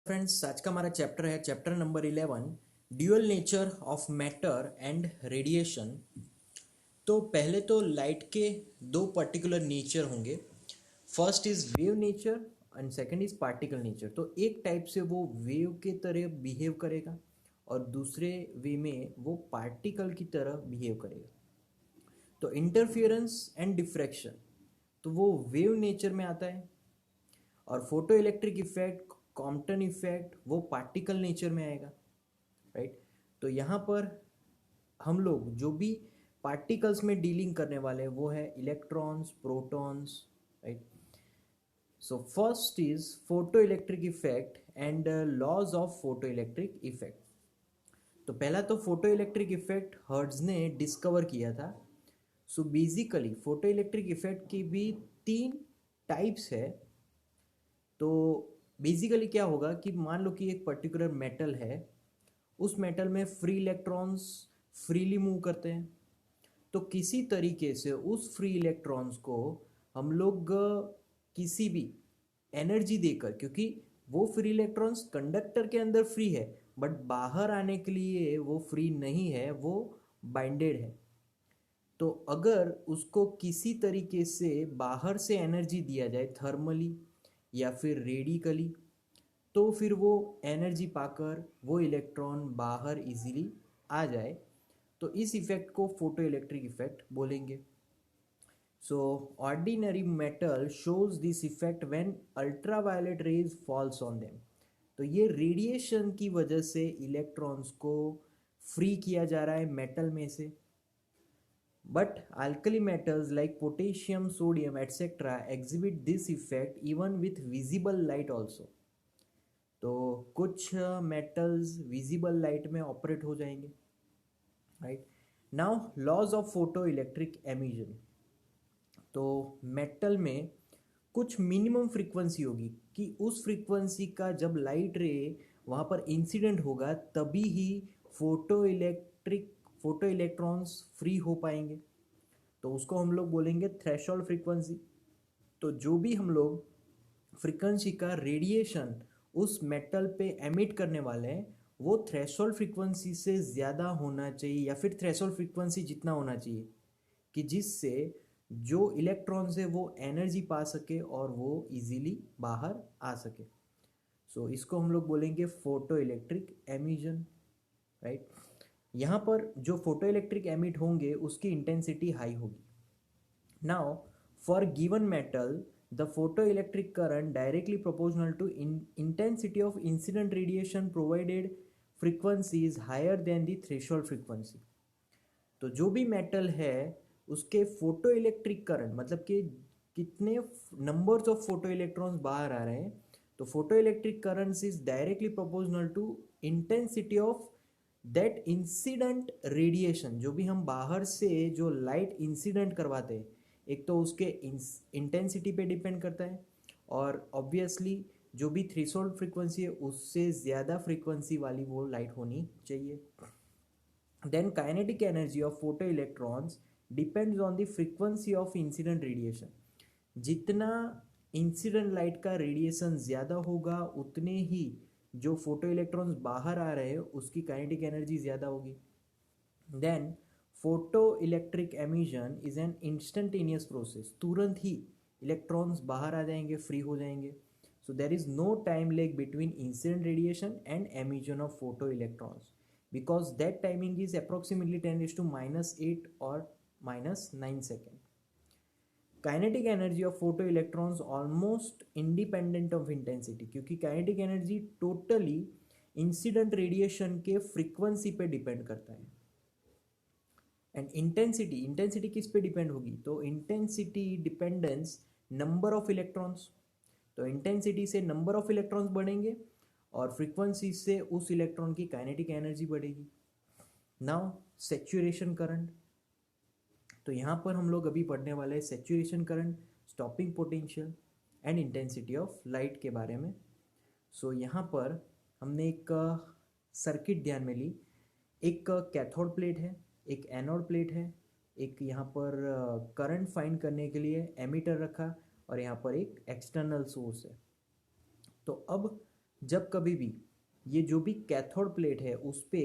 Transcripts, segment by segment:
Friends, आज का हमारा चैप्टर है chapter number 11, dual nature of matter and radiation. तो पहले तो लाइट के दो पर्टिकुलर नेचर होंगे। First is wave nature and second is particle nature. तो एक टाइप से वो वेव के तरह बिहेव करेगा और दूसरे वे में वो पार्टिकल की तरह बिहेव करेगा। तो इंटरफियरेंस एंड डिफ्रैक्शन, तो वो वेव नेचर में आता है, और photo electric effect, Compton effect, वो पार्टिकल नेचर में आएगा। राइट। तो यहाँ पर हम लोग जो भी पार्टिकल्स में डीलिंग करने वाले हैं वो है electrons, protons. Right. So first is photo electric effect and laws of photo electric effect. तो पहला तो फोटो इलेक्ट्रिक इफेक्ट हर्ट्ज ने डिस्कवर किया था। So basically photo electric effect की भी तीन टाइप्स है। तो बेसिकली क्या होगा कि मान लो कि एक पर्टिकुलर मेटल है, उस मेटल में फ्री इलेक्ट्रॉन्स फ्रीली मूव करते हैं। तो किसी तरीके से उस फ्री इलेक्ट्रॉन्स को हम लोग किसी भी एनर्जी देकर, क्योंकि वो फ्री इलेक्ट्रॉन्स कंडक्टर के अंदर फ्री है बट बाहर आने के लिए वो फ्री नहीं है, वो बाइंडेड है। तो अगर उसको किसी तरीके से बाहर से एनर्जी दिया जाए, थर्मली या फिर रेडिकली, तो फिर वो एनर्जी पाकर वो इलेक्ट्रॉन बाहर इजीली आ जाए। तो इस इफेक्ट को फोटो इलेक्ट्रिक इफेक्ट बोलेंगे। So ordinary metal shows this effect when ultraviolet rays falls on them. तो ये रेडिएशन की वजह से इलेक्ट्रॉन्स को फ्री किया जा रहा है मेटल में से। But alkali metals like potassium, sodium, etc. exhibit this effect even with visible light also. तो कुछ मेटल्स विजिबल लाइट में ऑपरेट हो जाएंगे। Right. Now laws of photo electric emission. तो मेटल में कुछ मिनिमम फ्रीक्वेंसी होगी कि उस फ्रीक्वेंसी का जब लाइट रे वहाँ पर इंसिडेंट होगा तभी ही फोटो इलेक्ट्रॉन्स फ्री हो पाएंगे। तो उसको हम लोग बोलेंगे थ्रेशोल्ड फ्रीक्वेंसी। तो जो भी हम लोग फ्रीक्वेंसी का रेडिएशन उस मेटल पे एमिट करने वाले हैं वो थ्रेशोल्ड फ्रीक्वेंसी से ज़्यादा होना चाहिए, या फिर थ्रेशोल्ड फ्रीक्वेंसी जितना होना चाहिए कि जिससे जो इलेक्ट्रॉन्स है वो एनर्जी पा सके और वो इजीली बाहर आ सके। सो इसको हम लोग बोलेंगे फोटो इलेक्ट्रिक एमिशन। राइट। यहाँ पर जो फोटो इलेक्ट्रिक एमिट होंगे उसकी इंटेंसिटी हाई होगी। Now, for given metal, the photoelectric current directly proportional to intensity of incident radiation provided frequency is higher than the threshold frequency. तो जो भी metal है उसके फोटो इलेक्ट्रिक करंट, मतलब कि कितने नंबर्स ऑफ फोटो इलेक्ट्रॉन्स बाहर आ रहे हैं, तो photo electric currents is directly proportional to intensity of that incident radiation. जो भी हम बाहर से जो लाइट इंसिडेंट करवाते हैं, एक तो उसके इंटेंसिटी पे डिपेंड करता है, और ऑब्वियसली जो भी थ्रेशोल्ड फ्रीक्वेंसी है उससे ज़्यादा फ्रीक्वेंसी वाली वो लाइट होनी चाहिए। Then kinetic energy of photoelectrons depends on the frequency of incident radiation. जितना इंसिडेंट लाइट का रेडिएशन ज़्यादा होगा उतने ही जो फोटो इलेक्ट्रॉन्स बाहर आ रहे हैं उसकी काइनेटिक एनर्जी ज़्यादा होगी। Then photo electric emission is an instantaneous process. तुरंत ही इलेक्ट्रॉन्स बाहर आ जाएंगे, फ्री हो जाएंगे। So there is no time lag between incident radiation and emission of photo electrons, because that timing is approximately 10 raised to -8 or -9 second. Kinetic energy of photoelectrons almost independent of intensity, क्योंकि kinetic energy totally incident radiation के frequency पे depend करता है। And intensity किस पे depend होगी, तो intensity dependence number of electrons. तो इंटेंसिटी से नंबर ऑफ इलेक्ट्रॉन्स बढ़ेंगे और फ्रीक्वेंसी से उस इलेक्ट्रॉन की काइनेटिक एनर्जी बढ़ेगी। Now saturation current. तो यहाँ पर हम लोग अभी पढ़ने वाले हैं saturation current, stopping potential and intensity of light के बारे में। सो यहाँ पर हमने एक सर्किट ध्यान में ली। एक कैथोड प्लेट है, एक एनोड प्लेट है, एक यहाँ पर करंट फाइंड करने के लिए एमीटर रखा, और यहाँ पर एक एक्सटर्नल सोर्स है। तो अब जब कभी भी ये जो भी कैथोड प्लेट है उस पे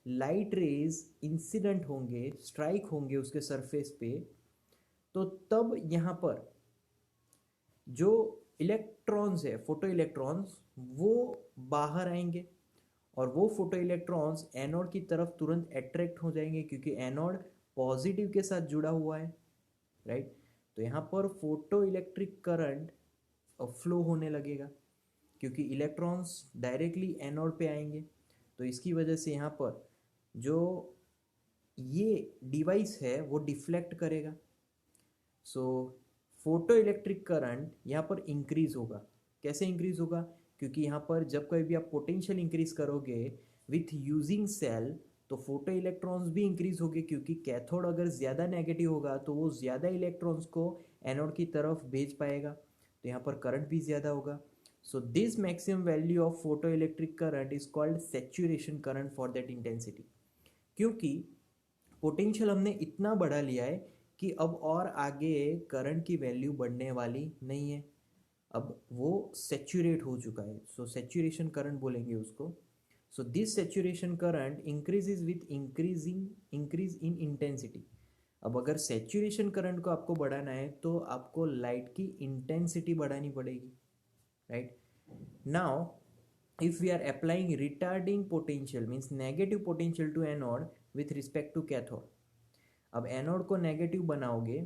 लाइट रेज इंसिडेंट होंगे, स्ट्राइक होंगे उसके सरफेस पे, तो तब यहाँ पर जो इलेक्ट्रॉन्स है, फोटो इलेक्ट्रॉन्स, वो बाहर आएंगे और वो फोटो इलेक्ट्रॉन्स एनोड की तरफ तुरंत अट्रैक्ट हो जाएंगे क्योंकि एनोड पॉजिटिव के साथ जुड़ा हुआ है, राइट। तो यहाँ पर फोटो इलेक्ट्रिक करंट फ्लो होने लगेगा क्योंकि इलेक्ट्रॉन्स डायरेक्टली एनोड पे आएंगे। तो इसकी वजह से यहाँ पर जो ये डिवाइस है वो डिफ्लेक्ट करेगा। सो फोटो इलेक्ट्रिक करंट यहाँ पर इंक्रीज होगा। कैसे इंक्रीज होगा? क्योंकि यहाँ पर जब कभी भी आप पोटेंशियल इंक्रीज करोगे विथ यूजिंग सेल, तो फोटो इलेक्ट्रॉन्स भी इंक्रीज होंगे क्योंकि कैथोड अगर ज़्यादा नेगेटिव होगा तो वो ज़्यादा इलेक्ट्रॉन्स को एनोड की तरफ भेज पाएगा, तो यहाँ पर करंट भी ज़्यादा होगा। So this maximum value of photo electric current is called saturation current for that intensity. क्योंकि पोटेंशियल हमने इतना बढ़ा लिया है कि अब और आगे करंट की वैल्यू बढ़ने वाली नहीं है, अब वो सेचुरेट हो चुका है। सो सेचुरेशन करंट बोलेंगे उसको। So this saturation current increases with increase in intensity. अब अगर सेचुरेशन करंट को आपको बढ़ाना है तो आपको लाइट की इंटेंसिटी बढ़ानी पड़ेगी, right. Now if we are applying retarding potential means negative potential to anode with respect to cathode, अब एनोड को नेगेटिव बनाओगे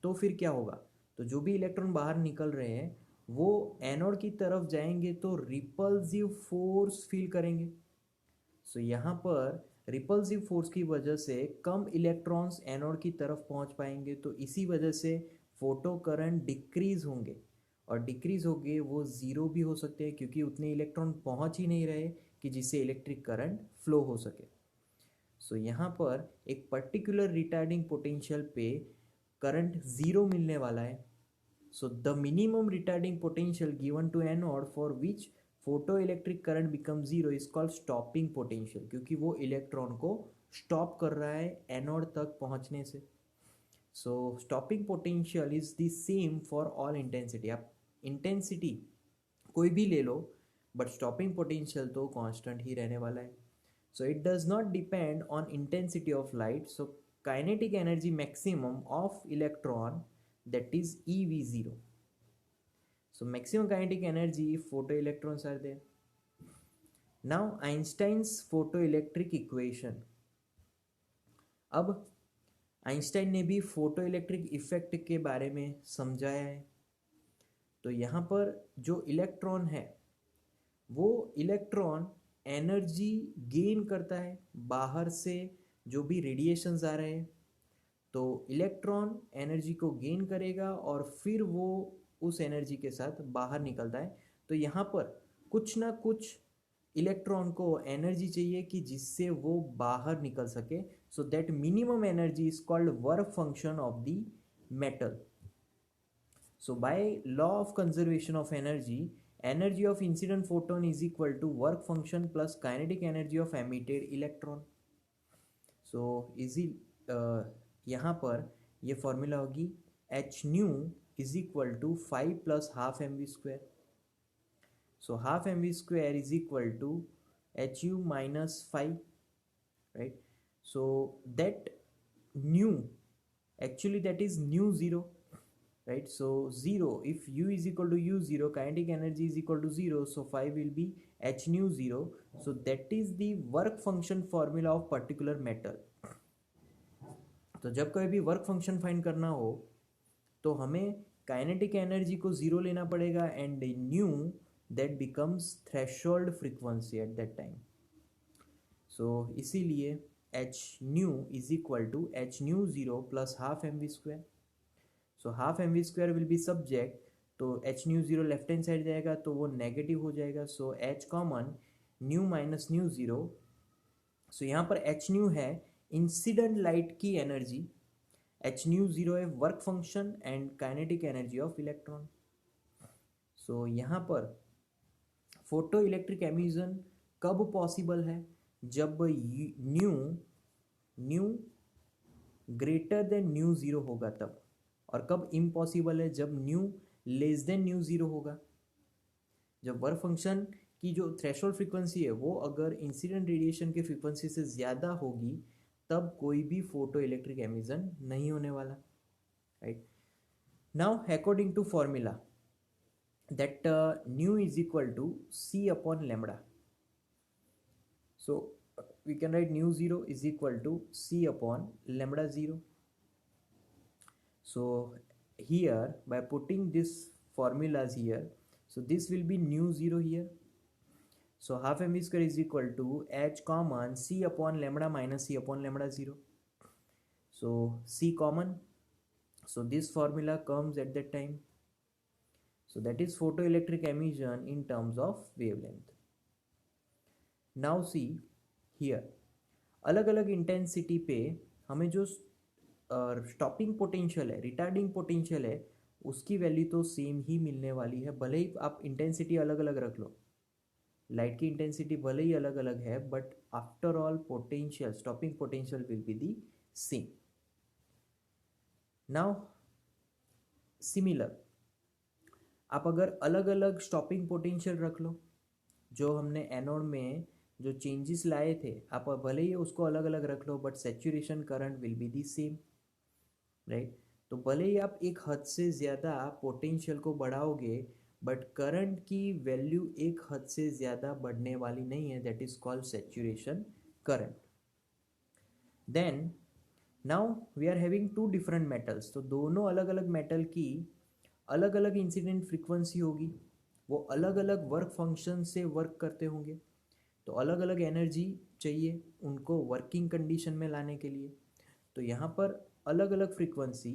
तो फिर क्या होगा? तो जो भी इलेक्ट्रॉन बाहर निकल रहे हैं वो एनोड की तरफ जाएंगे तो रिपल्सिव फोर्स फील करेंगे। सो यहाँ पर रिपल्सिव फोर्स की वजह से कम इलेक्ट्रॉन्स एनोड की तरफ पहुँच पाएंगे, तो इसी वजह से फोटो करंट डिक्रीज होंगे, और डिक्रीज हो गए वो ज़ीरो भी हो सकते हैं क्योंकि उतने इलेक्ट्रॉन पहुंच ही नहीं रहे कि जिससे इलेक्ट्रिक करंट फ्लो हो सके। सो यहाँ पर एक पर्टिकुलर रिटार्डिंग पोटेंशियल पे करंट ज़ीरो मिलने वाला है। So the minimum retarding potential given to anode for which photo electric current become zero is called stopping potential, क्योंकि वो इलेक्ट्रॉन को स्टॉप कर रहा है एनोड तक पहुँचने से। So stopping potential is the same for all intensity. आप इंटेंसिटी कोई भी ले लो बट स्टॉपिंग पोटेंशियल तो कांस्टेंट ही रहने वाला है। So it does not depend on intensity of light. So kinetic energy maximum of electron that is EV0. So maximum kinetic energy if photoelectrons are there. Now Einstein's photoelectric equation. अब Einstein ने भी photoelectric effect के बारे में समझाया है। तो यहाँ पर जो इलेक्ट्रॉन है वो इलेक्ट्रॉन एनर्जी गेन करता है बाहर से, जो भी रेडिएशंस आ रहे हैं तो इलेक्ट्रॉन एनर्जी को गेन करेगा और फिर वो उस एनर्जी के साथ बाहर निकलता है। तो यहाँ पर कुछ ना कुछ इलेक्ट्रॉन को एनर्जी चाहिए कि जिससे वो बाहर निकल सके। So that minimum energy is called work function of the metal. So by law of conservation of energy, energy of incident photon is equal to work function plus kinetic energy of emitted electron. So easy यहाँ पर ये formula होगी h nu is equal to 5 plus half m v square. So half m v square is equal to h u minus 5, right. So that new actually that is nu zero, right? So 0, if u is equal to u0, kinetic energy is equal to 0, so 5 will be h nu 0. So that is the work function formula of particular metal. तो जब कभी भी work function find करना हो तो हमें kinetic energy को zero लेना पड़ेगा and nu that becomes threshold frequency at that time. So इसीलिए h nu is equal to h nu zero plus half m v square. So half m v square will be subject, तो h nu zero left hand side जाएगा तो वो negative हो जाएगा। So h common, nu minus nu zero. So यहाँ पर h nu है incident light की एनर्जी, एच न्यू ज़ीरो है work function and kinetic energy of electron. So यहाँ पर फोटो इलेक्ट्रिक एमिशन कब पॉसिबल है? जब nu greater than nu zero होगा तब। और कब इम्पॉसिबल है? जब nu less than nu zero होगा। जब वर्क फंक्शन कि जो थ्रेशोल्ड फ्रीक्वेंसी है वो अगर इंसिडेंट रेडिएशन के फ्रीक्वेंसी से ज़्यादा होगी तब कोई भी फोटो इलेक्ट्रिक एमिशन नहीं होने वाला, right. Now according to formula that nu is equal to c upon lambda. So we can write nu 0 is equal to c upon lambda 0. So here by putting this formulas here, so this will be nu 0 here. So half mv square is equal to h common c upon lambda minus c upon lambda 0. So c common, so this formula comes at that time. So that is photoelectric emission in terms of wavelength. Now see here, अलग अलग intensity पे हमें जो stopping potential है, retarding potential है, उसकी value तो same ही मिलने वाली है, भले ही आप इंटेंसिटी अलग अलग रख लो। लाइट की इंटेंसिटी भले ही अलग अलग है, but after all potential, stopping potential will be the same. Now similar, आप अगर अलग अलग स्टॉपिंग पोटेंशियल रख लो, जो हमने एनोड में जो चेंजेस लाए थे, आप भले ही उसको अलग अलग रख लो, but saturation current will be the same, right. तो भले ही आप एक हद से ज़्यादा पोटेंशियल को बढ़ाओगे, बट करंट की वैल्यू एक हद से ज़्यादा बढ़ने वाली नहीं है, that is called saturation current. Then now we are having two different metals, तो दोनों अलग अलग मेटल की अलग अलग इंसिडेंट फ्रीक्वेंसी होगी, वो अलग अलग वर्क फंक्शन से वर्क करते होंगे, तो अलग अलग एनर्जी चाहिए उनको वर्किंग कंडीशन में लाने के लिए। तो यहाँ पर अलग अलग फ्रीक्वेंसी,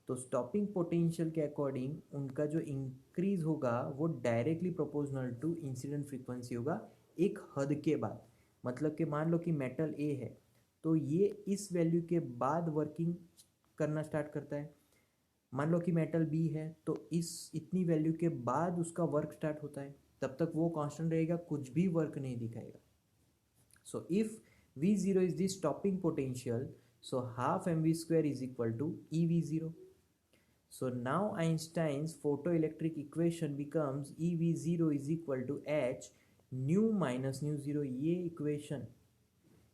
तो स्टॉपिंग पोटेंशियल के अकॉर्डिंग उनका जो इंक्रीज होगा वो directly proportional to incident frequency होगा एक हद के बाद। मतलब कि मान लो कि मेटल ए है, तो ये इस वैल्यू के बाद वर्किंग करना स्टार्ट करता है। मान लो कि मेटल बी है, तो इस इतनी वैल्यू के बाद उसका वर्क स्टार्ट होता है, तब तक वो कांस्टेंट रहेगा, कुछ भी वर्क नहीं दिखाएगा। So if V0 is the stopping potential, so half mv square is equal to EV0. So now Einstein's photoelectric equation becomes EV0 is equal to h nu minus nu 0। ये equation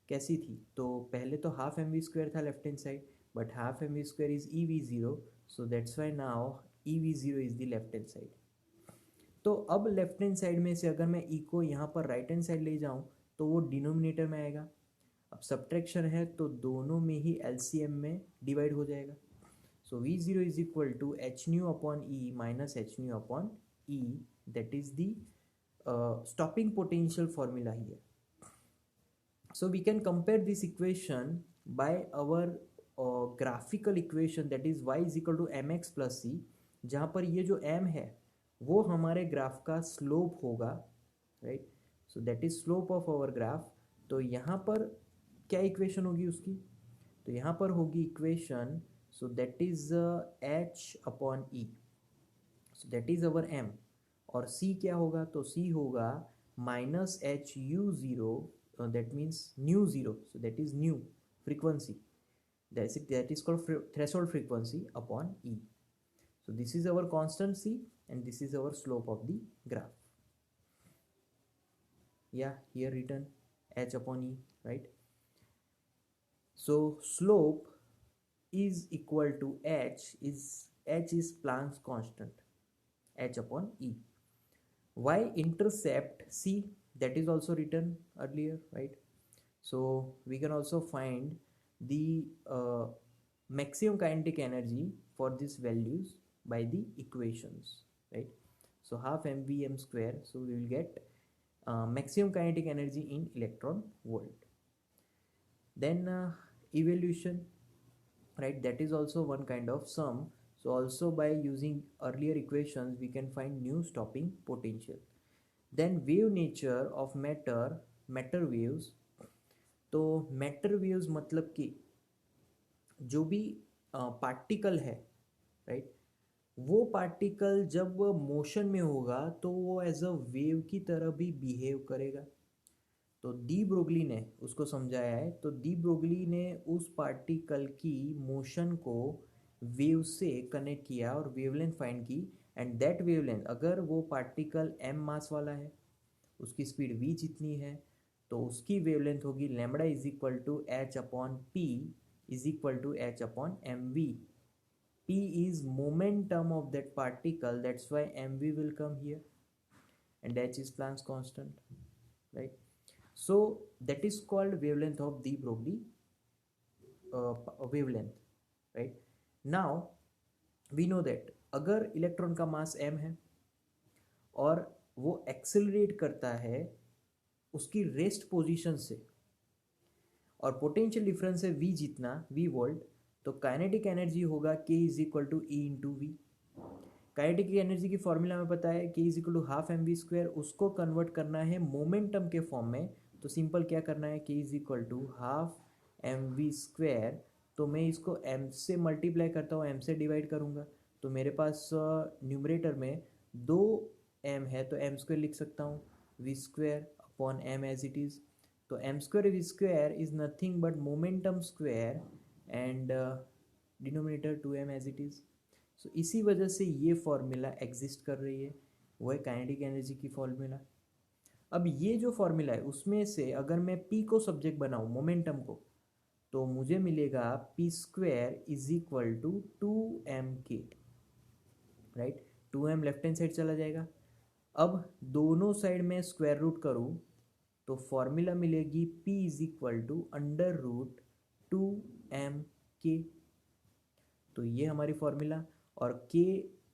कैसी थी? तो पहले तो half mv square था left hand side, but half mv square is EV0, so that's why now EV0 is the left hand side। तो अब left hand side में से अगर मैं ई को यहाँ पर राइट हैंड साइड ले जाऊँ तो वो डिनोमिनेटर में आएगा। अब सब्ट्रैक्शन है तो दोनों में ही एलसीएम में डिवाइड हो जाएगा। So V0 is equal to h nu upon e minus h nu upon e, that is the stopping potential formula here. So we can compare this equation by our graphical equation, that is y is equal to mx plus c, जहाँ पर ये जो m है वो हमारे graph का slope होगा, right. So that is slope of our graph. तो यहाँ पर क्या इक्वेशन होगी उसकी? तो यहाँ पर होगी equation, so that is h upon E, so that is our m। और c क्या होगा? तो c होगा minus H U zero, that means nu 0, so that is nu frequency, that is called threshold frequency upon E. So this is our constant C and this is our slope of the graph. Yeah, here written h upon E, right? So slope is equal to h is Planck's constant, h upon E. Y intercept C, that is also written earlier, right? So we can also find the maximum kinetic energy for these values by the equations, right? So half mvm square, so we will get maximum kinetic energy in electron volt. Then evolution, right, that is also one kind of sum. So also by using earlier equations we can find new stopping potential. Then wave nature of matter waves। तो matter waves मतलब कि जो भी particle है, right, वो particle जब motion में होगा तो वो एज अ वेव की तरह भी बिहेव करेगा। तो डी ब्रोगली ने उसको समझाया है। तो डी ब्रोगली ने उस पार्टिकल की मोशन को वेव से कनेक्ट किया और वेवलेंथ फाइंड की, एंड दैट वेवलेंथ, अगर वो पार्टिकल m मास वाला है उसकी स्पीड v जितनी है, तो उसकी वेवलेंथ होगी lambda is equal to h upon p is equal to h upon m v. P is momentum of that particle, that's why mv will come here, and h is Planck's constant, right? So that is called wavelength of de Broglie wavelength, right? Now we know that अगर electron का मास m है और वो accelerate करता है उसकी rest position से, और पोटेंशियल डिफरेंस है v जितना, v वोल्ट, तो काइनेटिक एनर्जी होगा k is equal to e into v. Kinetic energy की फॉर्मूला में पता है k is equal to half m v square. उसको कन्वर्ट करना है मोमेंटम के फॉर्म में, तो सिंपल क्या करना है, k is equal to half m v square. तो मैं इसको m से मल्टीप्लाई करता हूँ, m से डिवाइड करूँगा, तो मेरे पास न्यूमरेटर में 2m है तो m स्क्वायर लिख सकता हूँ, v square upon m as it is. तो m square v square is nothing but momentum square and denominator 2m as it is. So इसी वजह से ये फॉर्मूला एग्जिस्ट कर रही है, वो है काइनेटिक एनर्जी की फॉर्मूला. अब ये जो फॉर्मूला है उसमें से अगर मैं p को सब्जेक्ट बनाऊँ मोमेंटम को, तो मुझे मिलेगा p square is equal to 2mk, right. 2m left hand side चला जाएगा. अब दोनों साइड में स्क्वायर रूट करूँ तो फॉर्मूला मिलेगी p is equal to under root 2mk. तो ये हमारी फॉर्मूला, और k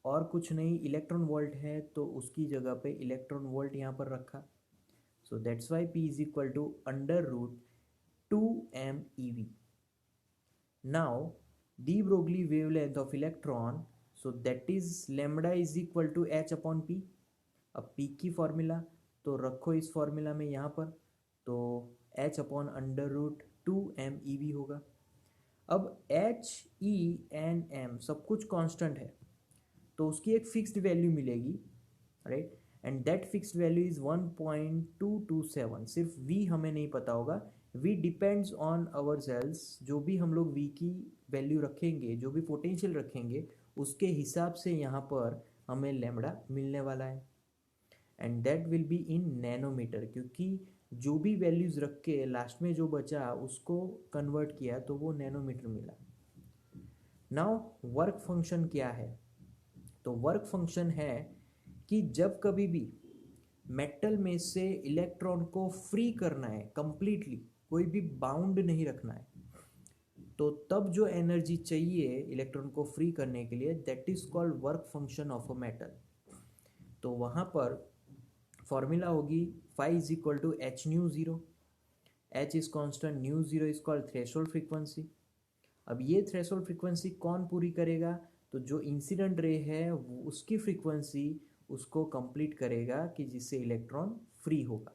और कुछ नहीं इलेक्ट्रॉन वोल्ट है, तो उसकी जगह पे इलेक्ट्रॉन वोल्ट यहाँ पर रखा. So that's why p is equal to under root 2m eV. Now de Broglie wavelength of electron, so that is lambda is equal to h upon p. अब p की फॉर्मूला तो रखो इस formula में यहाँ पर, तो h upon under root 2m eV होगा. अब h e n m सब कुछ कांस्टेंट है, तो उसकी एक फिक्स्ड वैल्यू मिलेगी, right. And that fixed value is 1.227. सिर्फ v हमें नहीं पता होगा, v depends on our cells. जो भी हम लोग v की वैल्यू रखेंगे, जो भी पोटेंशियल रखेंगे, उसके हिसाब से यहाँ पर हमें लैम्बडा मिलने वाला है. And that will be in nanometer, क्योंकि जो भी वैल्यूज रख के लास्ट में जो बचा उसको कन्वर्ट किया तो वो नैनोमीटर मिला. नाउ वर्क फंक्शन क्या है, तो वर्क फंक्शन है कि जब कभी भी मेटल में से इलेक्ट्रॉन को फ्री करना है कंप्लीटली, कोई भी बाउंड नहीं रखना है, तो तब जो एनर्जी चाहिए इलेक्ट्रॉन को फ्री करने के लिए, that is called work function of a metal. तो वहाँ पर फॉर्मूला होगी phi is equal to h nu zero. H is constant, nu zero is called threshold frequency. अब ये थ्रेशोल्ड फ्रीक्वेंसी कौन पूरी करेगा, तो जो इंसिडेंट रे है उसकी फ्रीक्वेंसी उसको कंप्लीट करेगा कि जिससे इलेक्ट्रॉन फ्री होगा.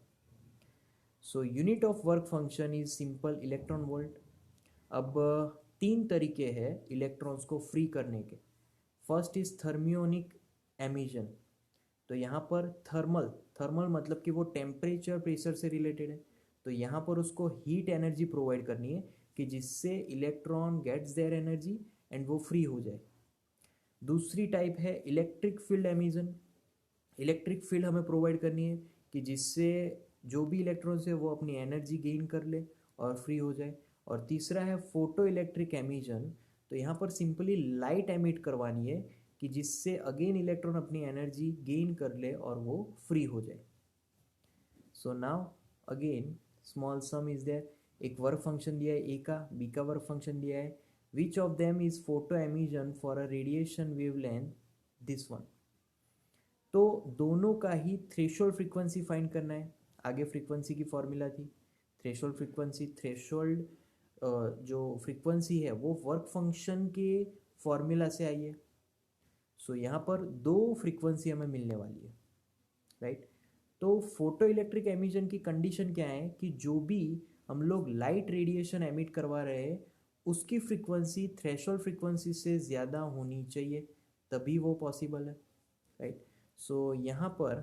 So unit of work function is simple electron volt. अब 3 तरीके हैं इलेक्ट्रॉन्स को फ्री करने के. First is thermionic emission. तो यहाँ पर थर्मल मतलब कि वो टेम्परेचर प्रेशर से रिलेटेड है, तो यहाँ पर उसको हीट एनर्जी प्रोवाइड करनी है कि जिससे electron gets their energy and वो फ्री हो जाए. दूसरी टाइप है electric field emission. Electric field हमें प्रोवाइड करनी है कि जिससे जो भी इलेक्ट्रॉन्स है वो अपनी एनर्जी गेन कर ले और फ्री हो जाए. और तीसरा है फोटो इलेक्ट्रिक एमिशन. तो यहाँ पर सिंपली लाइट एमिट करवानी है कि जिससे अगेन इलेक्ट्रॉन अपनी एनर्जी गेन कर ले और वो फ्री हो जाए. So now again small sum is there. एक वर्क फंक्शन दिया है ए का, बी का वर्क फंक्शन दिया है. Which of them is photo emission for a radiation wavelength, this one. तो दोनों का ही थ्रेशोल्ड फ्रीक्वेंसी फाइंड करना है. आगे फ्रीक्वेंसी की फॉर्मूला थी थ्रेशोल्ड फ्रीक्वेंसी. थ्रेशोल्ड जो फ्रीक्वेंसी है वो वर्क फंक्शन के फॉर्मूला से आई है. सो यहाँ पर 2 फ्रीक्वेंसी हमें मिलने वाली है, राइट. तो फोटो इलेक्ट्रिक एमिशन की कंडीशन क्या है कि जो भी हम लोग लाइट रेडिएशन एमिट करवा रहे हैं उसकी फ्रीक्वेंसी थ्रेशोल्ड फ्रीक्वेंसी से ज़्यादा होनी चाहिए, तभी वो पॉसिबल है, राइट. सो यहाँ पर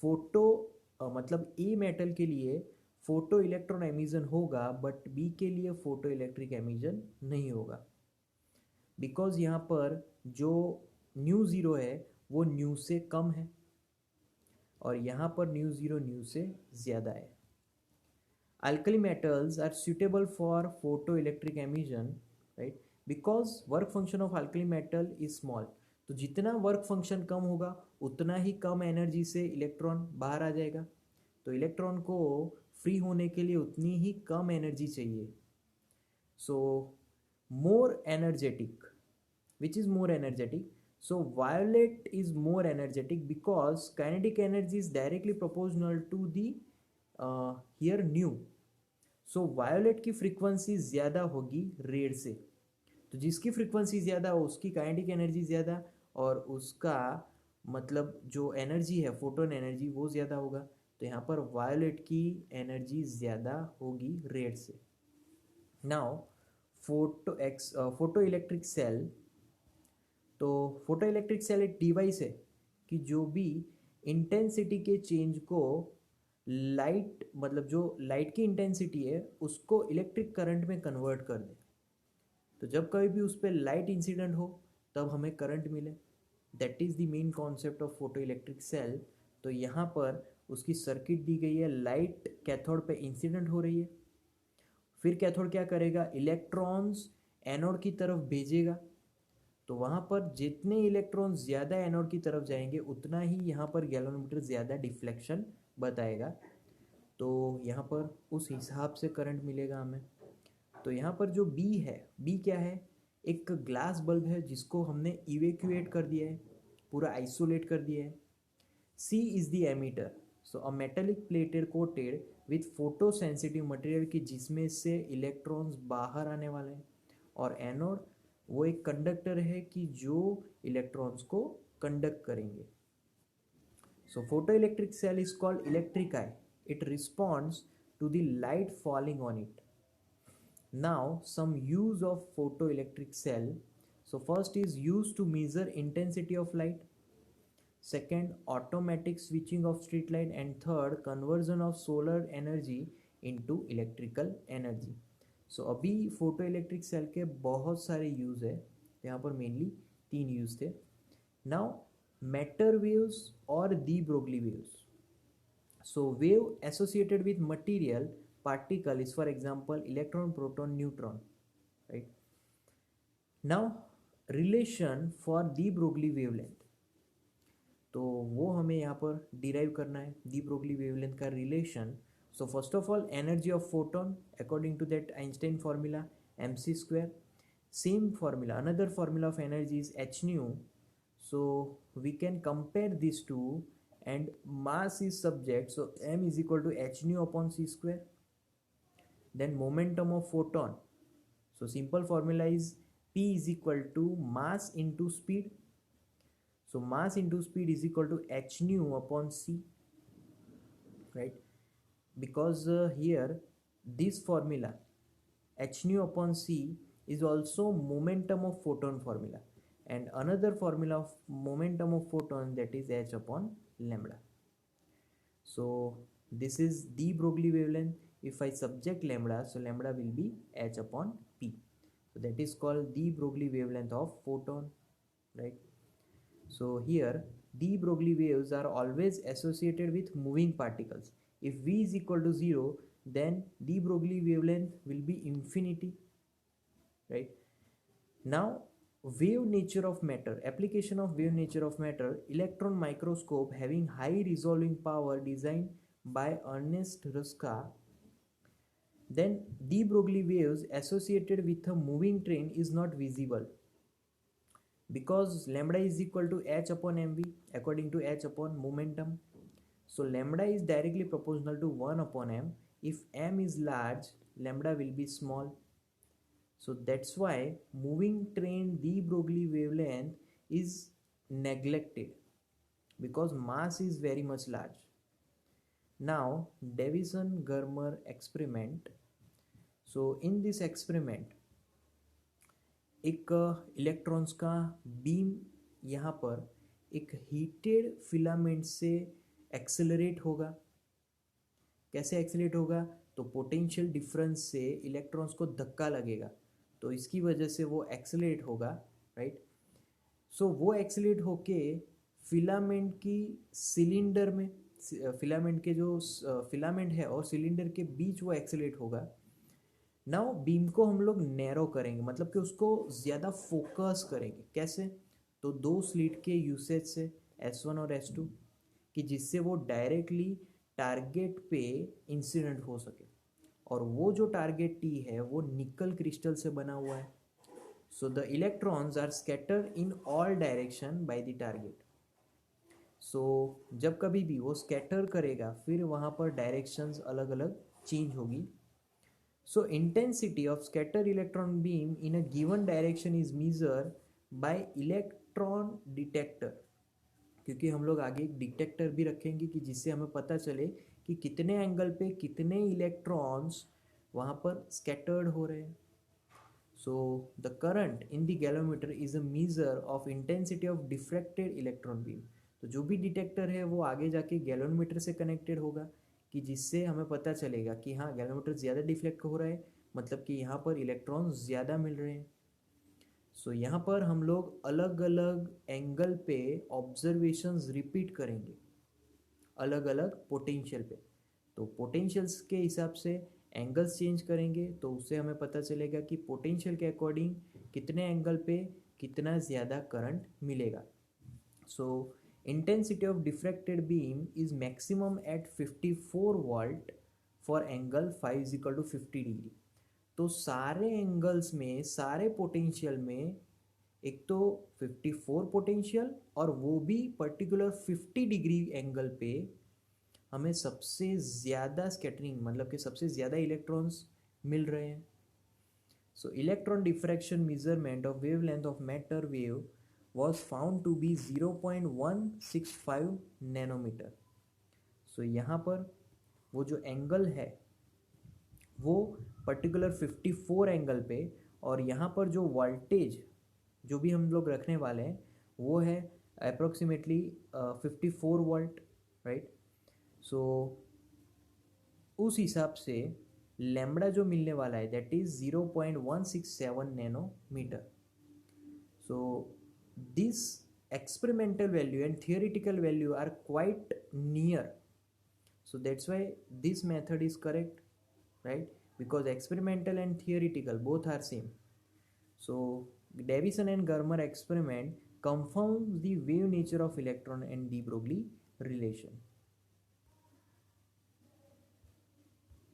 फोटो मतलब ए मेटल के लिए फोटो इलेक्ट्रॉन एमिशन होगा, बट बी के लिए फोटो इलेक्ट्रिक एमिशन नहीं होगा, बिकॉज यहाँ पर जो न्यू ज़ीरो है वो न्यू से कम है. और यहाँ पर न्यू ज़ीरो न्यू से ज़्यादा है। Alkali metals are suitable for photoelectric emission, right? Because work function of alkali metal is small. तो जितना वर्क फंक्शन कम होगा उतना ही कम एनर्जी से इलेक्ट्रॉन बाहर आ जाएगा। तो इलेक्ट्रॉन को फ्री होने के लिए उतनी ही कम एनर्जी चाहिए। So more energetic, which is more energetic? So violet is more energetic because kinetic energy is directly proportional to the here nu. So violet की फ्रीक्वेंसी ज़्यादा होगी रेड से। तो जिसकी फ्रीक्वेंसी ज़्यादा हो उसकी काइनेटिक एनर्जी ज़्यादा, और उसका मतलब जो एनर्जी है फोटोन एनर्जी वो ज़्यादा होगा। तो यहाँ पर वायोलेट की एनर्जी ज़्यादा होगी रेड से। Now photo electric cell. तो फोटो इलेक्ट्रिक सेल एक डिवाइस है कि जो भी इंटेंसिटी के चेंज को लाइट, मतलब जो लाइट की इंटेंसिटी है उसको इलेक्ट्रिक करंट में कन्वर्ट कर दे। तो जब कभी भी उस पर लाइट इंसिडेंट हो तब हमें करंट मिले। That is the main concept of photo electric cell. तो यहाँ पर उसकी सर्किट दी गई है, लाइट कैथोड पे इंसिडेंट हो रही है, फिर कैथोड क्या करेगा, इलेक्ट्रॉन्स एनोड की तरफ भेजेगा। तो वहाँ पर जितने इलेक्ट्रॉन ज़्यादा एनोड की तरफ जाएंगे उतना ही यहाँ पर गैल्वेनोमीटर ज़्यादा डिफ्लेक्शन बताएगा। तो यहाँ पर उस हिसाब से करंट मिलेगा हमें। तो यहाँ पर जो बी है, बी क्या है, एक ग्लास बल्ब है जिसको हमने इवेक्यूएट कर दिया है, पूरा आइसोलेट कर दिया है। C is the emitter. So a metallic plated coated with photo sensitive material की जिसमें से इलेक्ट्रॉन्स बाहर आने वाले हैं। और एनोड वो एक कंडक्टर है कि जो इलेक्ट्रॉन्स को कंडक्ट करेंगे। So photoelectric cell is called electric eye. It responds to the light falling on it. Now some use of photoelectric cell. So first is used to measure intensity of light. Second, automatic switching of street light. And third, conversion of solar energy into electrical energy. So अभी photo electric cell के बहुत सारे use है, यहाँ पर mainly 3 use थे। Now matter waves or de Broglie waves. So wave associated with material particle is for example electron, proton, neutron, right? Now relation for de Broglie wavelength, तो वो हमें यहाँ पर डिराइव करना है de Broglie wavelength का relation. So first of all energy of photon according to that Einstein formula mc square. Same formula, another formula of energy is h nu. So we can compare these two, and mass is subject, so m is equal to h nu upon c square. Then momentum of photon, so simple formula is p is equal to mass into speed. So mass into speed is equal to h nu upon c, right? Because here this formula h nu upon c is also momentum of photon formula, and another formula of momentum of photon, that is h upon lambda. So this is de Broglie wavelength. If I subject lambda, so lambda will be h upon p. So that is called de Broglie wavelength of photon, right? So here de Broglie waves are always associated with moving particles. If v is equal to 0, then de Broglie wavelength will be infinity, right? Now wave nature of matter, application of wave nature of matter, electron microscope having high resolving power designed by Ernest Ruska. Then de Broglie waves associated with a moving train is not visible because lambda is equal to h upon mv according to h upon momentum. So lambda is directly proportional to 1 upon m. If m is large, lambda will be small. So that's why moving train de Broglie wavelength is neglected because mass is very much large. Now Davison-Germer experiment. So in this experiment एक electrons का beam यहाँ पर एक heated filament से accelerate होगा। कैसे accelerate होगा, तो पोटेंशियल डिफरेंस से इलेक्ट्रॉन्स को धक्का लगेगा, तो इसकी वजह से वो एक्सेलरेट होगा, राइट? सो वो एक्सेलरेट होके फिलामेंट की सिलेंडर में, फिलामेंट के जो फिलामेंट है और सिलेंडर के बीच वो एक्सेलेरेट होगा। नाउ बीम को हम लोग नैरो करेंगे, मतलब कि उसको ज़्यादा फोकस करेंगे। कैसे? तो दो स्लिट के यूसेज से, S1 और S2, कि जिससे वो डायरेक्टली टारगेट पे इंसिडेंट हो सके। और वो जो टारगेट टी है वो निकल क्रिस्टल से बना हुआ है। So the electrons are scattered in all direction by the target. So जब कभी भी वो स्कैटर करेगा फिर वहाँ पर डायरेक्शंस अलग अलग चेंज होगी। So intensity of scattered electron beam in a given direction is measured by electron detector। क्योंकि हम लोग आगे एक डिटेक्टर भी रखेंगे कि जिससे हमें पता चले कि कितने एंगल पे कितने इलेक्ट्रॉन्स वहाँ पर स्कैटर्ड हो रहे हैं। So the current in the galvanometer is a measure of intensity of diffracted electron beam। तो जो भी डिटेक्टर है वो आगे जाके गैल्वेनोमीटर से कनेक्टेड होगा कि जिससे हमें पता चलेगा कि हाँ गैल्वेनोमीटर ज़्यादा डिफ्लेक्ट हो रहा है, मतलब कि यहाँ पर इलेक्ट्रॉन ज़्यादा मिल रहे हैं। सो यहाँ पर हम लोग अलग अलग एंगल पे ऑब्जर्वेशंस रिपीट करेंगे, अलग अलग पोटेंशियल पे। तो पोटेंशियल्स के हिसाब से एंगल्स चेंज करेंगे तो उससे हमें पता चलेगा कि पोटेंशियल के अकॉर्डिंग कितने एंगल पे कितना ज़्यादा करंट मिलेगा। So intensity of diffracted beam is maximum at 54 volt for angle five is equal to 50 degree. तो सारे एंगल्स में, सारे पोटेंशियल में एक तो 54 पोटेंशियल और वो भी पर्टिकुलर 50 डिग्री एंगल पे हमें सबसे ज़्यादा स्कैटरिंग, मतलब कि सबसे ज़्यादा इलेक्ट्रॉन्स मिल रहे हैं। So electron diffraction measurement of wavelength of matter wave was found to be 0.165 nanometer. So यहाँ पर वो जो एंगल है वो पर्टिकुलर 54 एंगल पे, और यहाँ पर जो वोल्टेज जो भी हम लोग रखने वाले हैं वो है अप्रोक्सीमेटली 54 वोल्ट, राइट। सो उस हिसाब से लैम्बडा जो मिलने वाला है that is 0.167 nanometer. So this experimental value and theoretical value are quite near, so that's why this method is correct, right? Because experimental and theoretical both are same. So Davison and Germer experiment confirms the wave nature of electron and de Broglie relation.